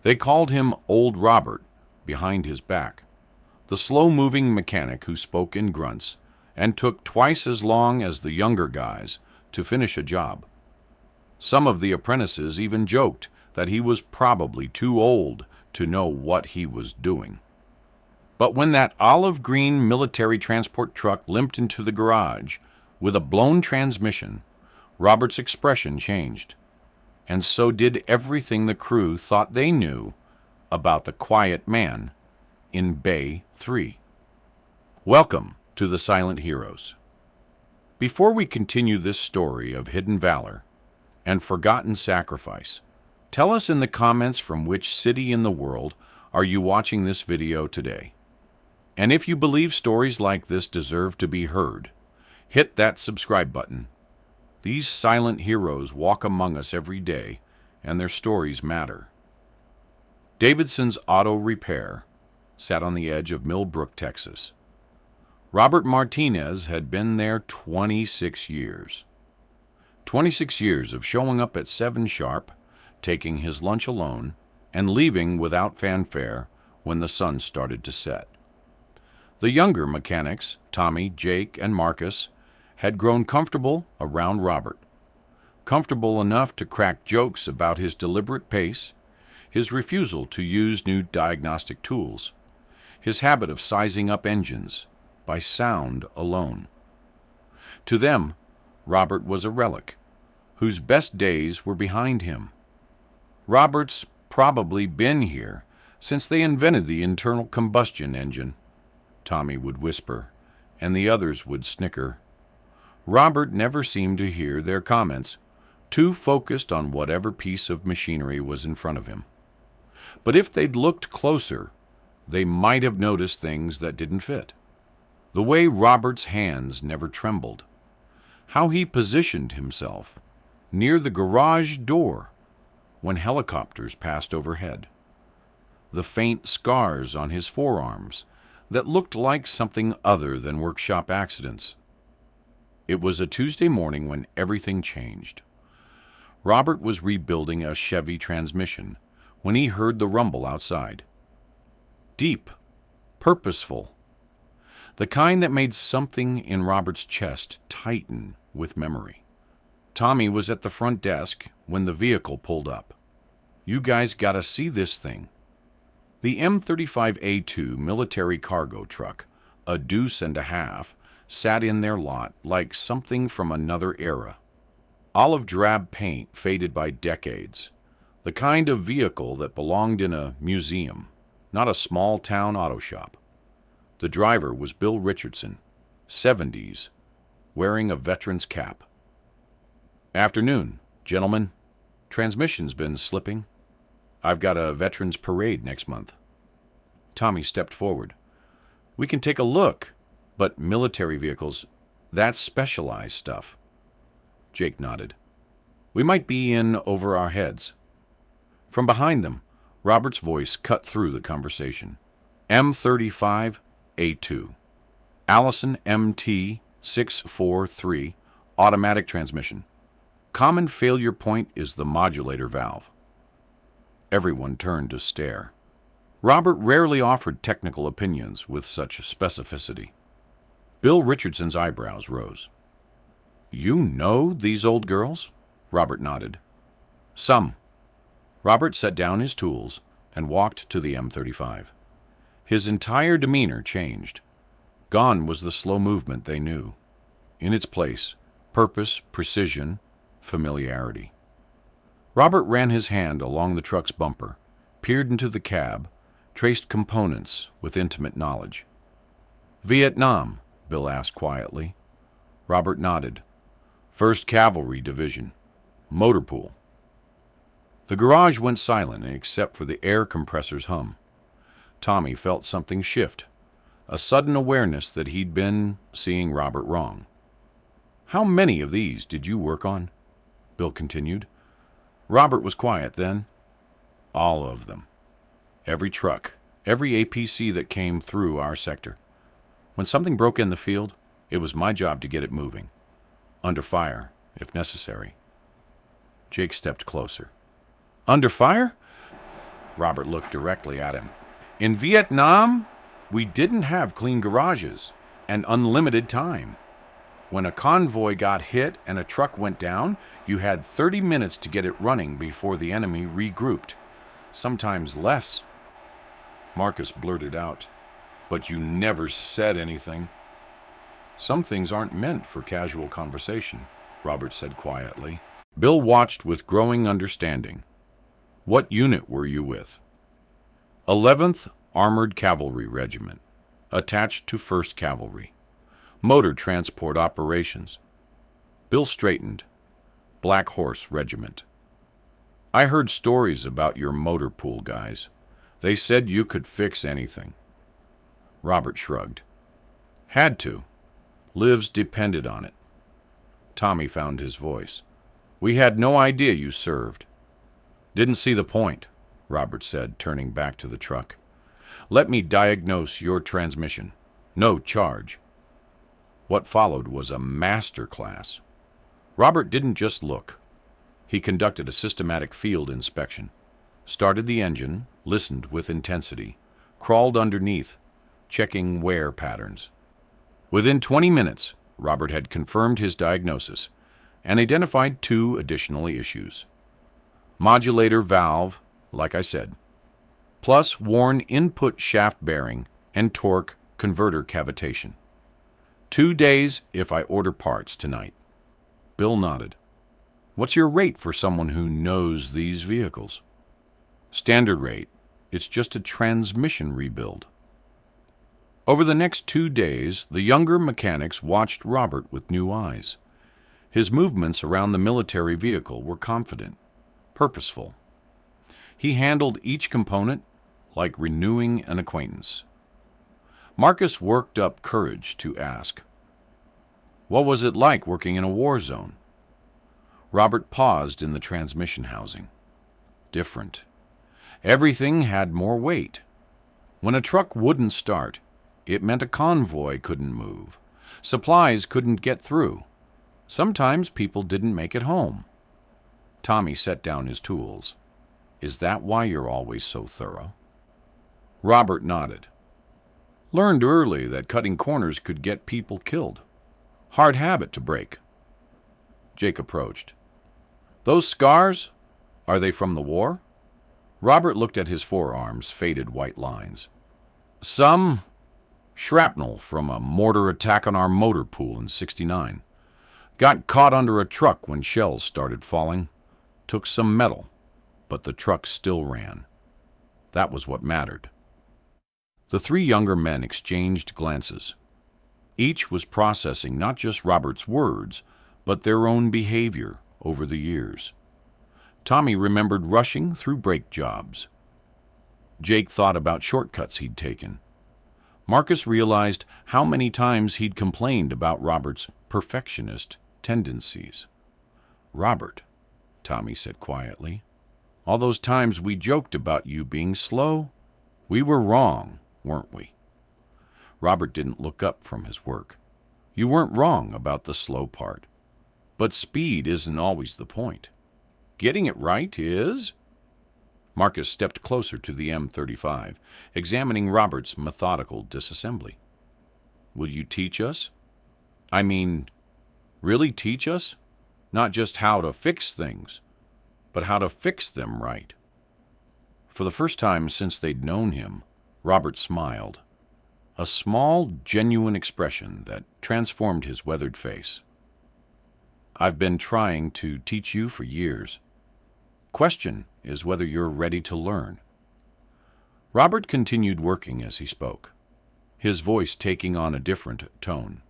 They called him Old Robert behind his back, the slow-moving mechanic who spoke in grunts and took twice as long as the younger guys to finish a job. Some of the apprentices even joked that he was probably too old to know what he was doing. But when that olive-green military transport truck limped into the garage with a blown transmission, Robert's expression changed, and so did everything the crew thought they knew about the quiet man in Bay 3. Welcome to the Silent Heroes. Before we continue this story of hidden valor and forgotten sacrifice, tell us in the comments from which city in the world are you watching this video today. And if you believe stories like this deserve to be heard, hit that subscribe button. These silent heroes walk among us every day, and their stories matter. Davidson's Auto Repair sat on the edge of Millbrook, Texas. Robert Martinez had been there 26 years. 26 years of showing up at 7 sharp, taking his lunch alone, and leaving without fanfare when the sun started to set. The younger mechanics, Tommy, Jake, and Marcus, had grown comfortable around Robert, comfortable enough to crack jokes about his deliberate pace, his refusal to use new diagnostic tools, his habit of sizing up engines by sound alone. To them, Robert was a relic, whose best days were behind him. Robert's probably been here since they invented the internal combustion engine, Tommy would whisper, and the others would snicker. Robert never seemed to hear their comments, too focused on whatever piece of machinery was in front of him. But if they'd looked closer, they might have noticed things that didn't fit. The way Robert's hands never trembled, how he positioned himself near the garage door when helicopters passed overhead, the faint scars on his forearms that looked like something other than workshop accidents. It was a Tuesday morning when everything changed. Robert was rebuilding a Chevy transmission when he heard the rumble outside. Deep, purposeful, the kind that made something in Robert's chest tighten with memory. Tommy was at the front desk when the vehicle pulled up. "You guys gotta see this thing." The M35A2 military cargo truck, a deuce and a half, sat in their lot like something from another era. Olive drab paint faded by decades, the kind of vehicle that belonged in a museum, not a small-town auto shop. The driver was Bill Richardson, 70s, wearing a veteran's cap. "Afternoon, gentlemen. Transmission's been slipping. I've got a veterans parade next month." Tommy stepped forward. "We can take a look, but military vehicles, that's specialized stuff." Jake nodded. "We might be in over our heads." From behind them, Robert's voice cut through the conversation. "M35A2. Allison MT 643, automatic transmission. Common failure point is the modulator valve." Everyone turned to stare. Robert rarely offered technical opinions with such specificity. Bill Richardson's eyebrows rose. "You know these old girls?" Robert nodded. "Some." Robert set down his tools and walked to the M35. His entire demeanor changed. Gone was the slow movement they knew. In its place, purpose, precision, familiarity. Robert ran his hand along the truck's bumper, peered into the cab, traced components with intimate knowledge. "Vietnam?" Bill asked quietly. Robert nodded. "1st Cavalry Division. Motor pool." The garage went silent except for the air compressor's hum. Tommy felt something shift, a sudden awareness that he'd been seeing Robert wrong. "How many of these did you work on?" Bill continued. Robert was quiet then. "All of them. Every truck, every APC that came through our sector. When something broke in the field, it was my job to get it moving. Under fire, if necessary." Jake stepped closer. "Under fire? Robert looked directly at him. In Vietnam, we didn't have clean garages and unlimited time. When a convoy got hit and a truck went down, you had 30 minutes to get it running before the enemy regrouped. Sometimes less. Marcus blurted out, "But you never said anything." "Some things aren't meant for casual conversation," Robert said quietly. Bill watched with growing understanding. "What unit were you with?" 11th Armored Cavalry Regiment, attached to 1st Cavalry. Motor Transport Operations. Bill straightened. Black Horse Regiment. "I heard stories about your motor pool guys. They said you could fix anything." Robert shrugged. "Had to. Lives depended on it." Tommy found his voice. "We had no idea you served." "Didn't see the point," Robert said, turning back to the truck. "Let me diagnose your transmission. No charge." What followed was a master class. Robert didn't just look. He conducted a systematic field inspection, started the engine, listened with intensity, crawled underneath, checking wear patterns. Within 20 minutes, Robert had confirmed his diagnosis and identified 2 additional issues. Modulator valve, like I said, plus worn input shaft bearing and torque converter cavitation. 2 days if I order parts tonight. Bill nodded. "What's your rate for someone who knows these vehicles?" "Standard rate. It's just a transmission rebuild." Over the next 2 days, the younger mechanics watched Robert with new eyes. His movements around the military vehicle were confident, purposeful. He handled each component like renewing an acquaintance. Marcus worked up courage to ask, "What was it like working in a war zone?" Robert paused in the transmission housing. Different. Everything had more weight. When a truck wouldn't start, it meant a convoy couldn't move. Supplies couldn't get through. Sometimes people didn't make it home. Tommy set down his tools. "Is that why you're always so thorough?" Robert nodded. "Learned early that cutting corners could get people killed. Hard habit to break." Jake approached. "Those scars, are they from the war?" Robert looked at his forearms, faded white lines. "Some shrapnel from a mortar attack on our motor pool in '69. Got caught under a truck when shells started falling. Took some metal, but the truck still ran. That was what mattered." The 3 younger men exchanged glances. Each was processing not just Robert's words, but their own behavior over the years. Tommy remembered rushing through brake jobs. Jake thought about shortcuts he'd taken. Marcus realized how many times he'd complained about Robert's perfectionist tendencies. "Robert," Tommy said quietly, "all those times we joked about you being slow, we were wrong, weren't we?" Robert didn't look up from his work. "You weren't wrong about the slow part. But speed isn't always the point. Getting it right is..." Marcus stepped closer to the M35, examining Robert's methodical disassembly. "Will you teach us? I mean, really teach us? Not just how to fix things, but how to fix them right." For the first time since they'd known him, Robert smiled. A small, genuine expression that transformed his weathered face. "I've been trying to teach you for years. Question is whether you're ready to learn." Robert continued working as he spoke, his voice taking on a different tone.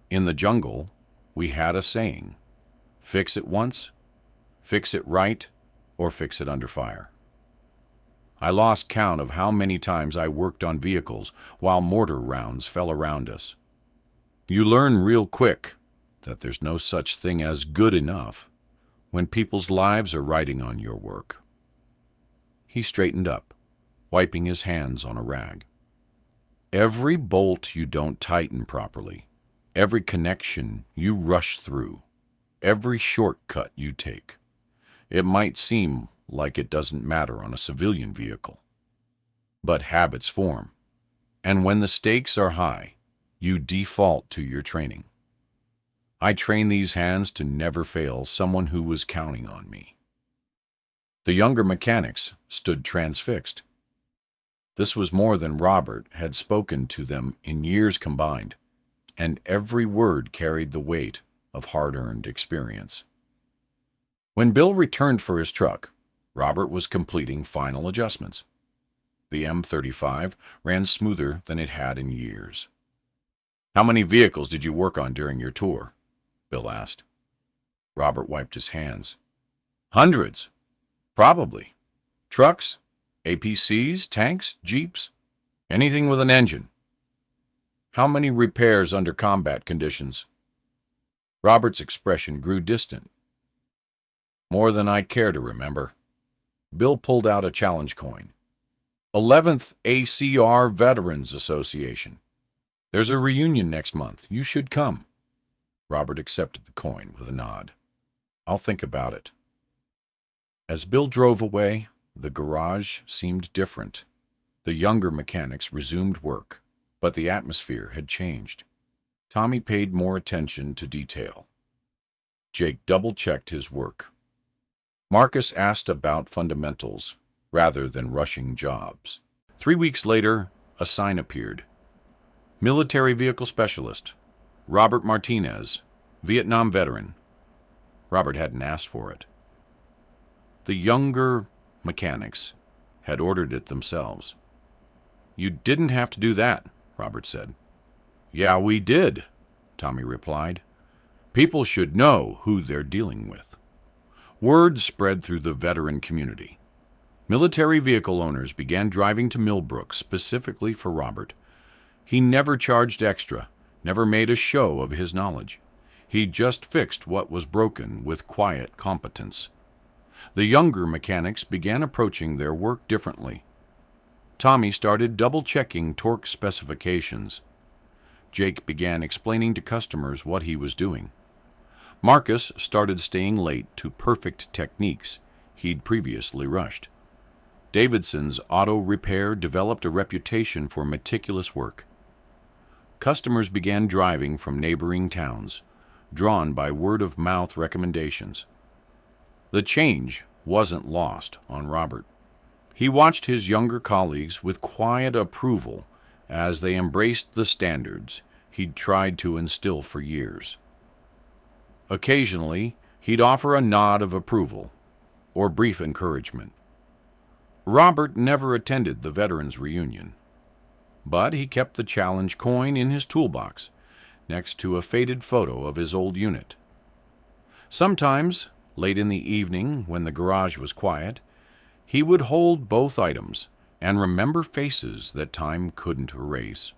"In the jungle, we had a saying, fix it once, fix it right, or fix it under fire. I lost count of how many times I worked on vehicles while mortar rounds fell around us. You learn real quick that there's no such thing as good enough when people's lives are riding on your work." He straightened up, wiping his hands on a rag. "Every bolt you don't tighten properly, every connection you rush through, every shortcut you take, it might seem like it doesn't matter on a civilian vehicle. But habits form, and when the stakes are high, you default to your training. I trained these hands to never fail someone who was counting on me. The younger mechanics stood transfixed. This was more than Robert had spoken to them in years combined, and every word carried the weight of hard-earned experience. When Bill returned for his truck, Robert was completing final adjustments. The M35 ran smoother than it had in years. "How many vehicles did you work on during your tour?" Bill asked. Robert wiped his hands. "Hundreds. Probably. Trucks, APCs, tanks, jeeps, anything with an engine." "How many repairs under combat conditions?" Robert's expression grew distant. "More than I care to remember." Bill pulled out a challenge coin. 11th ACR Veterans Association. "There's a reunion next month. You should come." Robert accepted the coin with a nod. "I'll think about it." As Bill drove away, the garage seemed different. The younger mechanics resumed work, but the atmosphere had changed. Tommy paid more attention to detail. Jake double-checked his work. Marcus asked about fundamentals rather than rushing jobs. 3 weeks later, a sign appeared. "Military Vehicle Specialist, Robert Martinez, Vietnam veteran." Robert hadn't asked for it. The younger mechanics had ordered it themselves. "You didn't have to do that," Robert said. "Yeah, we did," Tommy replied. "People should know who they're dealing with." Word spread through the veteran community. Military vehicle owners began driving to Millbrook specifically for Robert. He never charged extra, never made a show of his knowledge. He just fixed what was broken with quiet competence. The younger mechanics began approaching their work differently. Tommy started double-checking torque specifications. Jake began explaining to customers what he was doing. Marcus started staying late to perfect techniques he'd previously rushed. Davidson's auto repair developed a reputation for meticulous work. Customers began driving from neighboring towns, drawn by word-of-mouth recommendations. The change wasn't lost on Robert. He watched his younger colleagues with quiet approval as they embraced the standards he'd tried to instill for years. Occasionally, he'd offer a nod of approval or brief encouragement. Robert never attended the veterans' reunion, but he kept the challenge coin in his toolbox next to a faded photo of his old unit. Sometimes, late in the evening when the garage was quiet, he would hold both items and remember faces that time couldn't erase.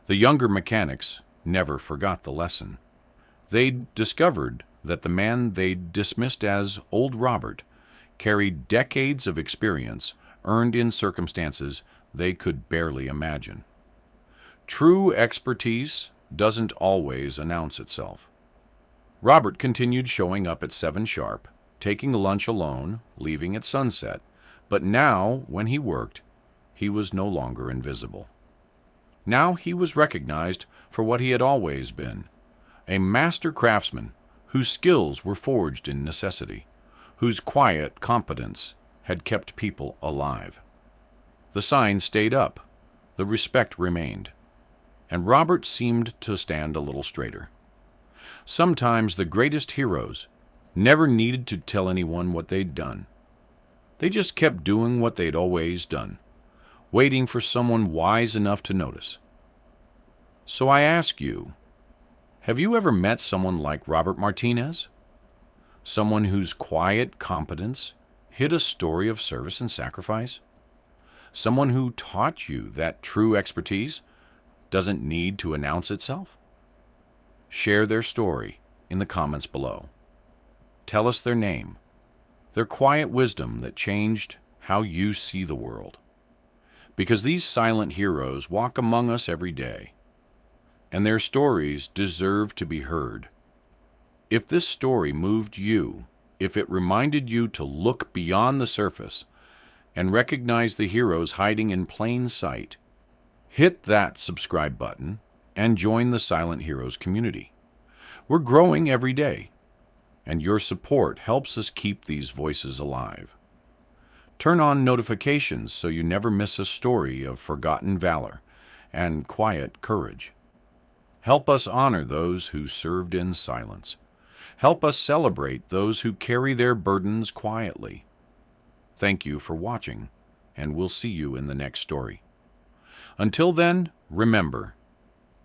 The younger mechanics never forgot the lesson. They'd discovered that the man they'd dismissed as Old Robert carried decades of experience earned in circumstances they could barely imagine. True expertise doesn't always announce itself. Robert continued showing up at 7 sharp, taking lunch alone, leaving at sunset, but now, when he worked, he was no longer invisible. Now he was recognized for what he had always been, a master craftsman whose skills were forged in necessity, whose quiet competence had kept people alive. The sign stayed up, the respect remained, and Robert seemed to stand a little straighter. Sometimes the greatest heroes never needed to tell anyone what they'd done. They just kept doing what they'd always done, waiting for someone wise enough to notice. So I ask you, have you ever met someone like Robert Martinez? Someone whose quiet competence hid a story of service and sacrifice? Someone who taught you that true expertise doesn't need to announce itself? Share their story in the comments below. Tell us their name, their quiet wisdom that changed how you see the world. Because these silent heroes walk among us every day, and their stories deserve to be heard. If this story moved you, if it reminded you to look beyond the surface and recognize the heroes hiding in plain sight, hit that subscribe button and join the Silent Heroes community. We're growing every day, and your support helps us keep these voices alive. Turn on notifications so you never miss a story of forgotten valor and quiet courage. Help us honor those who served in silence. Help us celebrate those who carry their burdens quietly. Thank you for watching, and we'll see you in the next story. Until then, remember,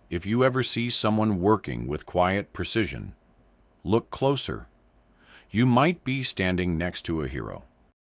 if you ever see someone working with quiet precision, look closer. You might be standing next to a hero.